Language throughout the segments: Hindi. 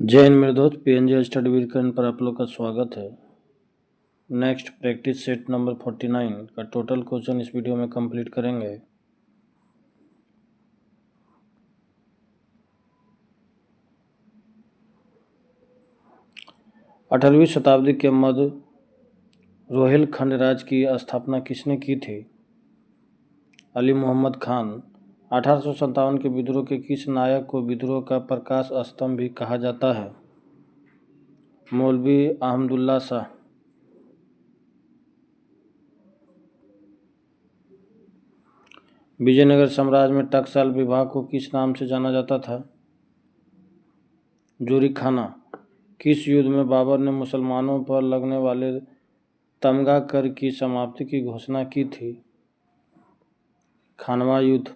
जय हिंद मेरे दोस्त, पीएनजी स्टडी वीकेंड पर आप लोग का स्वागत है। नेक्स्ट प्रैक्टिस सेट नंबर 49 का टोटल क्वेश्चन इस वीडियो में कंप्लीट करेंगे। अठारहवीं शताब्दी के मध्य रोहिलखंड राज्य की स्थापना किसने की थी? अली मोहम्मद खान। 1857 के विद्रोह के किस नायक को विद्रोह का प्रकाश स्तंभ भी कहा जाता है? मौलवी अहमदुल्ला शाह। विजयनगर साम्राज्य में टकसाल विभाग को किस नाम से जाना जाता था? जोरी खाना। किस युद्ध में बाबर ने मुसलमानों पर लगने वाले तमगा कर की समाप्ति की घोषणा की थी? खानवा युद्ध।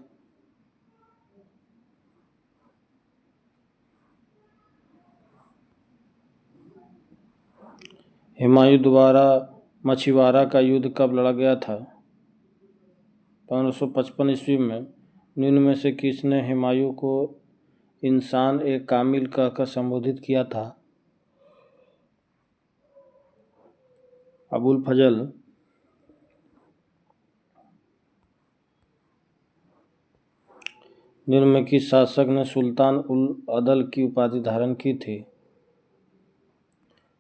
हुमायूं द्वारा मछीवाड़ा का युद्ध कब लड़ा गया था? 1555 ईस्वी में। निम्न में से किसने हुमायूं को इंसान ए कामिल कहकर संबोधित किया था? अबुल फजल। निम्न में किस शासक ने सुल्तान उल अदल की उपाधि धारण की थी?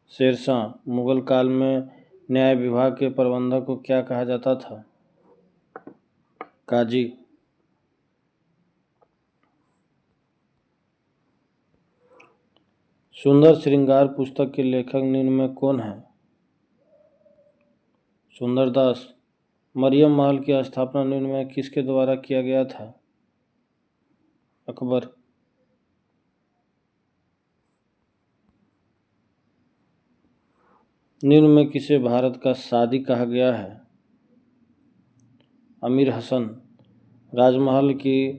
शेरशाह। मुगल काल में न्याय विभाग के प्रबंधक को क्या कहा जाता था? काजी। सुंदर श्रृंगार पुस्तक के लेखक निम्न में कौन है? सुंदरदास। मरियम महल की स्थापना निम्न में किसके द्वारा किया गया था? अकबर। निम्न में किसे भारत का सादी कहा गया है? अमीर हसन। राजमहल की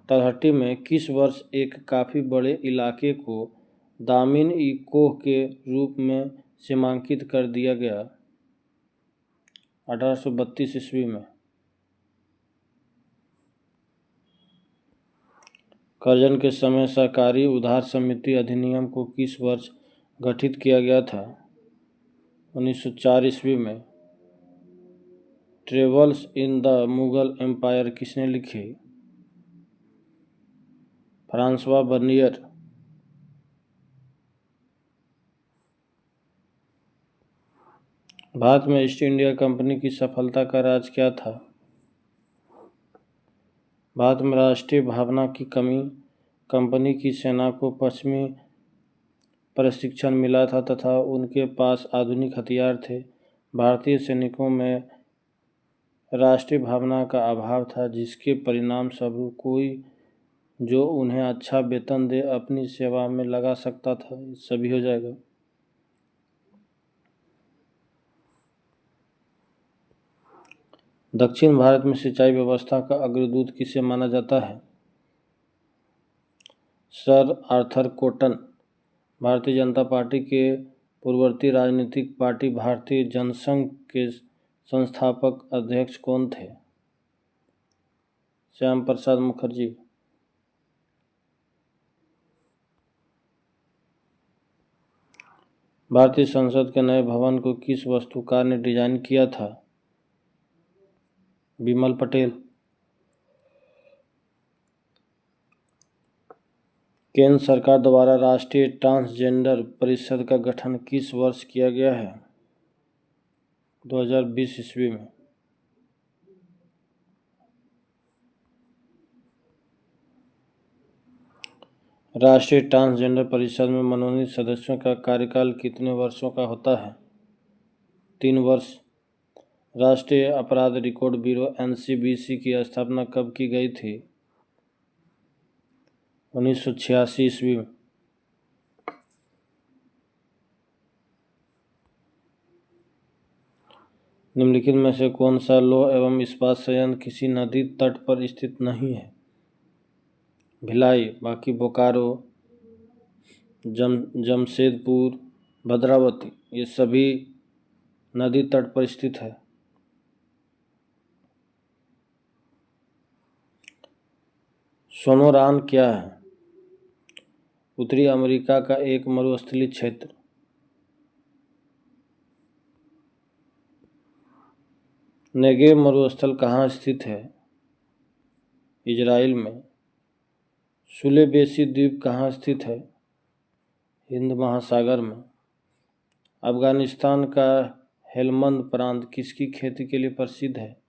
तलहटी में किस वर्ष एक काफ़ी बड़े इलाके को दामिन-ई-कोह के रूप में सीमांकित कर दिया गया? 1832 ईस्वी में। कर्जन के समय सहकारी उधार समिति अधिनियम को किस वर्ष गठित किया गया था? 1904 ईस्वी में। Travels in the Mughal Empire किसने लिखी? Francois Bernier. भारत में ईस्ट इंडिया कंपनी की सफलता का राज क्या था? भारत में राष्ट्रीय भावना की कमी। कंपनी की सेना को पश्चिमी प्रशिक्षण मिला था तथा उनके पास आधुनिक हथियार थे। भारतीय सैनिकों में राष्ट्रीय भावना का अभाव था, जिसके परिणाम स्वरूप कोई जो उन्हें अच्छा वेतन दे अपनी सेवा में लगा सकता था। सभी हो जाएगा। दक्षिण भारत में सिंचाई व्यवस्था का अग्रदूत किसे माना जाता है? Sir Arthur cotton. Bharatiya Janata party के पूर्ववर्ती राजनीतिक पार्टी भारतीय जनसंघ के संस्थापक अध्यक्ष कौन थे? श्याम प्रसाद मुखर्जी। भारतीय संसद के नए भवन को किस वास्तुकार ने डिजाइन किया था? बिमल पटेल। केंद्र सरकार द्वारा राष्ट्रीय ट्रांसजेंडर परिषद का गठन किस वर्ष किया गया है? 2020 ईस्वी में। राष्ट्रीय ट्रांसजेंडर परिषद में मनोनीत सदस्यों का कार्यकाल कितने वर्षों का होता है? 3 वर्ष। राष्ट्रीय अपराध रिकॉर्ड ब्यूरो एनसीबीसी की स्थापना कब की गई थी? 1986 ईस्वी में। निम्नलिखित में से कौन सा लौह एवं इस्पात संयंत्र किसी नदी तट पर स्थित नहीं है? भिलाई। बाकी बोकारो, जमशेदपुर, भद्रावती ये सभी नदी तट पर स्थित है। सोनोरान क्या है? उत्तरी अमेरिका का एक मरुस्थलीय क्षेत्र। नेगेव मरुस्थल कहाँ स्थित है? इजराइल में। सुलेवेसी द्वीप कहाँ स्थित है? हिंद महासागर में। अफगानिस्तान का हेलमंद प्रांत किसकी खेती के लिए प्रसिद्ध है?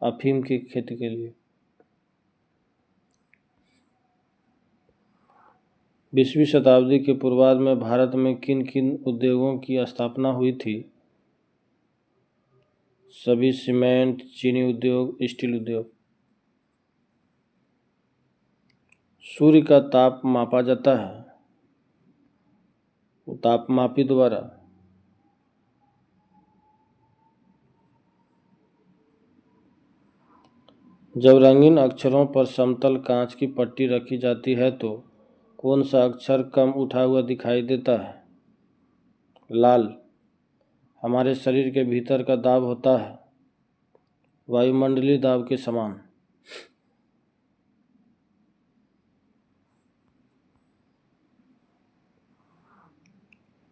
अफीम की खेती के लिए। 20वीं शताब्दी के पूर्वार्ध में भारत में किन किन उद्योगों की स्थापना हुई थी? सभी सीमेंट, चीनी उद्योग, स्टील उद्योग। सूर्य का ताप मापा जाता है तापमापी द्वारा। जब रंगीन अक्षरों पर समतल कांच की पट्टी रखी जाती है तो कौन सा अक्षर कम उठा हुआ दिखाई देता है? लाल। हमारे शरीर के भीतर का दाब होता है वायुमंडलीय दाब के समान।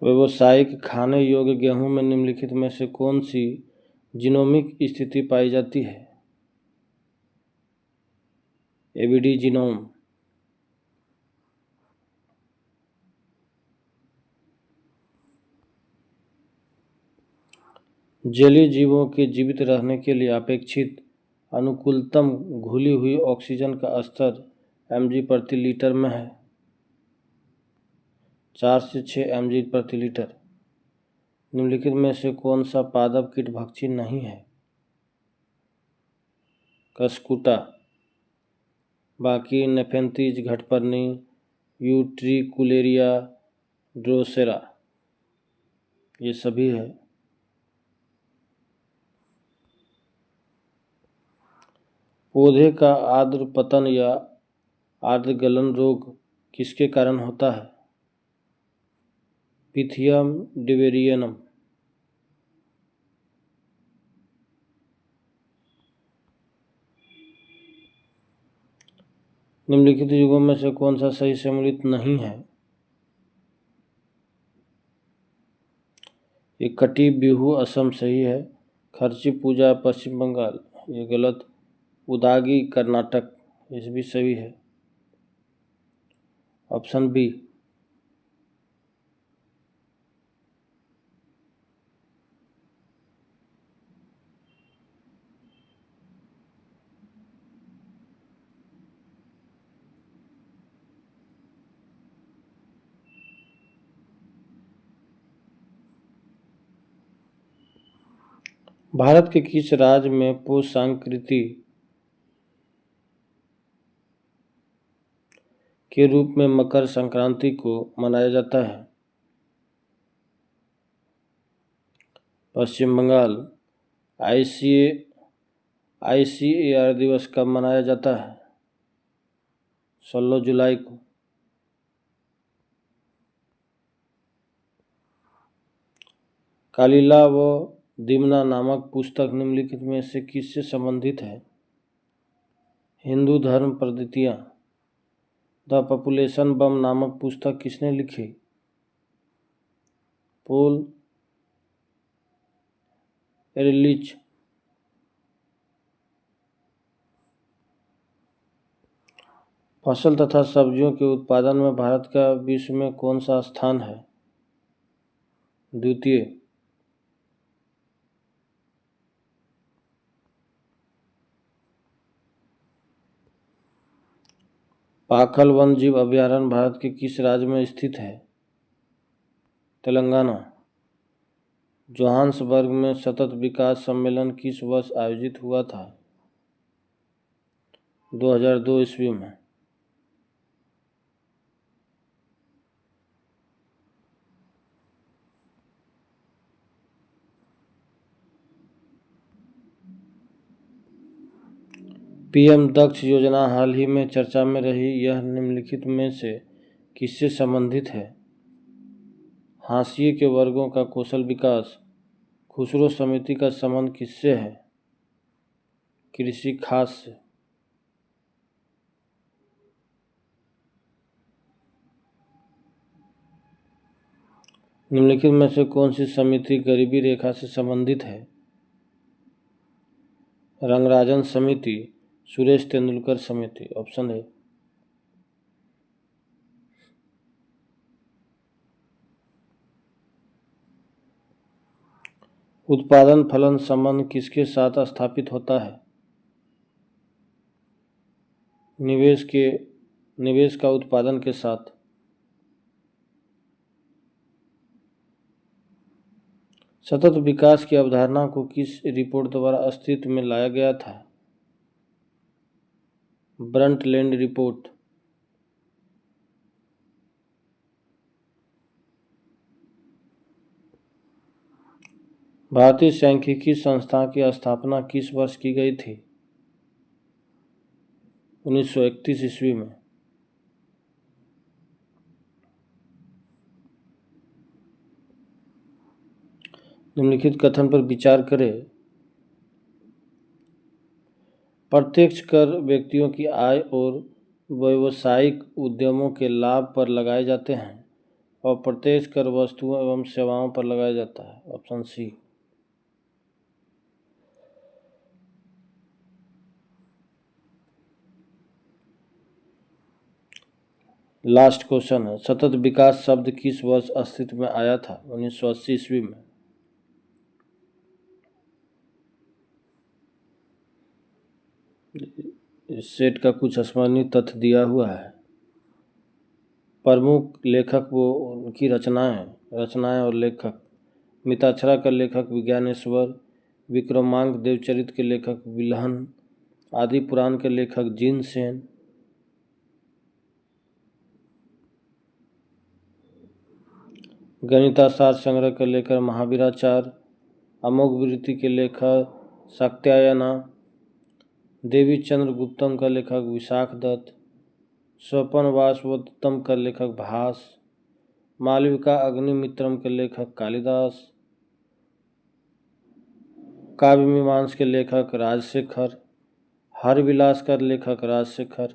व्यावसायिक खाने योग्य गेहूं में निम्नलिखित में से कौन सी जीनोमिक स्थिति पाई जाती है? ABD genome. जलीय जीवों के जीवित रहने के लिए अपेक्षित अनुकूलतम घुली हुई ऑक्सीजन का स्तर mg/लीटर में है। 4 से 6 mg/लीटर। निम्नलिखित में से कौन सा पादप कीटभक्षी नहीं है? कस्कुटा। बाकी नेफेंथीज, घटपर्णी, यूट्रिकुलेरिया, ड्रोसेरा, ये सभी है। पौधे का आर्द्र पतन या आर्द्र गलन रोग किसके कारण होता है? पिथियम डिवेरियनम। निम्नलिखित युगों में से कौन सा सही सम्मिलित नहीं है? ये कटी बिहू असम सही है। खर्ची पूजा पश्चिम बंगाल ये गलत। उदागी कर्नाटक ये भी सही है। Option B. भारत के किस राज्य में पौष संक्रांति के रूप में मकर संक्रांति को मनाया जाता है? पश्चिम बंगाल। ICAR दिवस कब मनाया जाता है? 16 जुलाई को। कालिला व दिमना नामक पुस्तक निम्नलिखित में से किससे संबंधित है? हिंदू धर्म पद्धतियाँ। द पॉपुलेशन बम नामक पुस्तक किसने लिखी? पोल एरलिच। फसल तथा सब्जियों के उत्पादन में भारत का विश्व में कौन सा स्थान है? द्वितीय। पाखल वन जीव अभयारण्य भारत के किस राज्य में स्थित है? तेलंगाना। जोहान्सबर्ग में सतत विकास सम्मेलन किस वर्ष आयोजित हुआ था? 2002 ईस्वी में। PM दक्ष योजना हाल ही में चर्चा में रही, यह निम्नलिखित में से किससे संबंधित है? हाशिए के वर्गों का कौशल विकास। खुसरो समिति का संबंध किससे है? कृषि खास से। निम्नलिखित में से कौन सी समिति गरीबी रेखा से संबंधित है? रंगराजन समिति, सुरेश तेंदुलकर समिति। ऑप्शन है। उत्पादन फलन संबंध किसके साथ स्थापित होता है? निवेश का उत्पादन के साथ। सतत विकास की अवधारणा को किस रिपोर्ट द्वारा अस्तित्व में लाया गया था? Brundtland report. भारतीय सांख्यिकी संस्था की स्थापना किस वर्ष की गई थी? 1931 ईस्वी में। निम्नलिखित कथन पर विचार करें। प्रत्यक्ष कर व्यक्तियों की आय और व्यावसायिक उद्यमों के लाभ पर लगाए जाते हैं और प्रत्यक्ष कर वस्तुओं एवं सेवाओं पर लगाया जाता है। Option C. लास्ट क्वेश्चन है, सतत विकास शब्द किस वर्ष अस्तित्व में आया था? 1980 ईस्वी में। इस सेट का कुछ स्मरणीय तथ्य दिया हुआ है। प्रमुख लेखक वो उनकी रचनाएं और लेखक। मिताक्षरा का लेखक विज्ञानेश्वर, विक्रमांक देवचरित के लेखक विल्हन, आदि पुराण के लेखक जीन सेन, गणितासार संग्रह के लेखक महावीराचार्य, अमोघ वृत्ति के लेखक शाक्त्यायना, देवी चंद्र गुप्तम का लेखक विशाख दत्त, स्वपन वासवदत्तम का लेखक भास, मालविका अग्निमित्रम के लेखक कालिदास, काव्य मीमांस के लेखक राजशेखर, हरविलास का लेखक राजशेखर,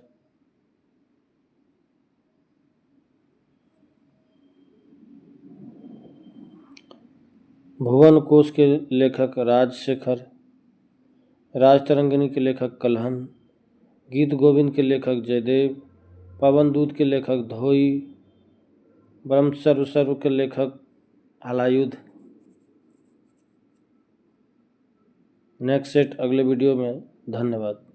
भुवन कोश के लेखक राजशेखर, राजतरंगिणी के लेखक कल्हन, गीत गोविंद के लेखक जयदेव, पवन दूत के लेखक धोई, ब्रह्म सर्व के लेखक हलायुध। नेक्स्ट सेट अगले वीडियो में। धन्यवाद।